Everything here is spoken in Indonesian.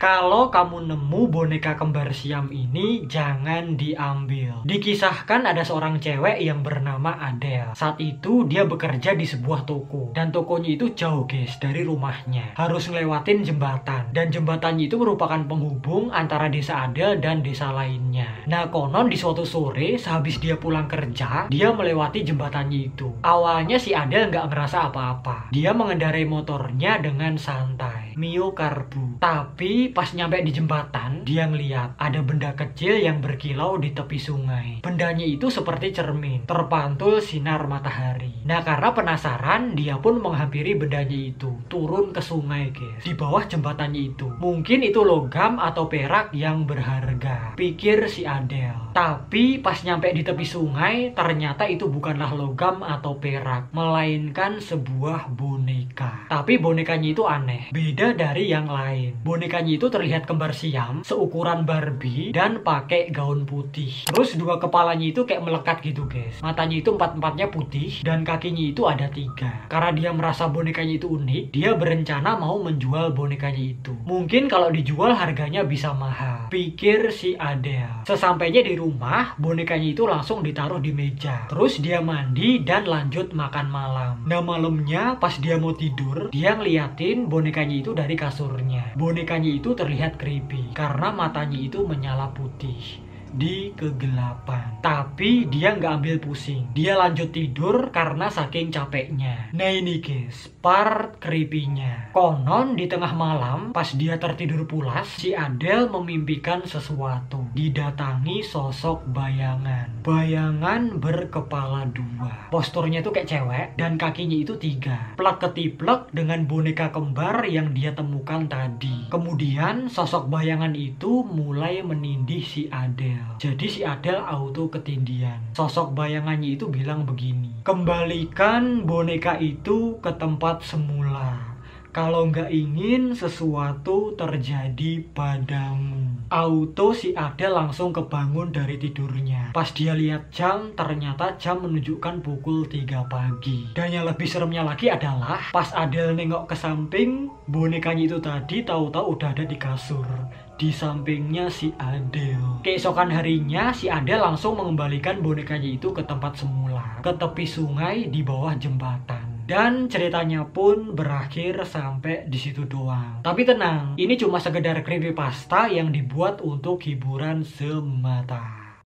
Kalau kamu nemu boneka kembar Siam ini, jangan diambil. Dikisahkan ada seorang cewek yang bernama Adele. Saat itu dia bekerja di sebuah toko. Dan tokonya itu jauh guys dari rumahnya. Harus ngelewatin jembatan. Dan jembatannya itu merupakan penghubung antara desa Adele dan desa lainnya. Nah konon di suatu sore sehabis dia pulang kerja, dia melewati jembatannya itu. Awalnya si Adele nggak ngerasa apa-apa. Dia mengendarai motornya dengan santai. Mio Karbu. Tapi pas nyampe di jembatan, dia ngeliat ada benda kecil yang berkilau di tepi sungai. Bendanya itu seperti cermin, terpantul sinar matahari. Nah karena penasaran, dia pun menghampiri bendanya itu, turun ke sungai guys, di bawah jembatannya itu. Mungkin itu logam atau perak yang berharga, pikir si Adele. Tapi pas nyampe di tepi sungai, ternyata itu bukanlah logam atau perak, melainkan sebuah boneka. Tapi bonekanya itu aneh, beda dari yang lain. Bonekanya itu terlihat kembar Siam, seukuran Barbie, dan pakai gaun putih. Terus dua kepalanya itu kayak melekat gitu guys. Matanya itu empat-empatnya putih, dan kakinya itu ada 3. Karena dia merasa bonekanya itu unik, dia berencana mau menjual bonekanya itu. Mungkin kalau dijual harganya bisa mahal, pikir si Adele. Sesampainya di rumah, bonekanya itu langsung ditaruh di meja. Terus dia mandi dan lanjut makan malam. Nah malamnya pas dia mau tidur, dia ngeliatin bonekanya itu dari kasurnya. Bonekanya itu terlihat creepy karena matanya itu menyala putih di kegelapan. Tapi dia nggak ambil pusing. Dia lanjut tidur karena saking capeknya. Nah ini guys, part creepy-nya. Konon di tengah malam pas dia tertidur pulas, si Adele memimpikan sesuatu. Didatangi sosok bayangan. Bayangan berkepala 2. Posturnya tuh kayak cewek dan kakinya itu 3. Plek ketiplek dengan boneka kembar yang dia temukan tadi. Kemudian sosok bayangan itu mulai menindih si Adele. Jadi si Adele auto ketindihan. Sosok bayangannya itu bilang begini, kembalikan boneka itu ke tempat semula. Kalau nggak ingin sesuatu terjadi padamu. Auto si Adele langsung kebangun dari tidurnya. Pas dia lihat jam, ternyata jam menunjukkan pukul 3 pagi. Dan yang lebih seremnya lagi adalah pas Adele nengok ke samping, bonekanya itu tadi tahu-tahu udah ada di kasur. Di sampingnya si Adele. Keesokan harinya si Adele langsung mengembalikan bonekanya itu ke tempat semula, ke tepi sungai di bawah jembatan. Dan ceritanya pun berakhir sampai di situ doang. Tapi tenang, ini cuma sekedar creepypasta yang dibuat untuk hiburan semata.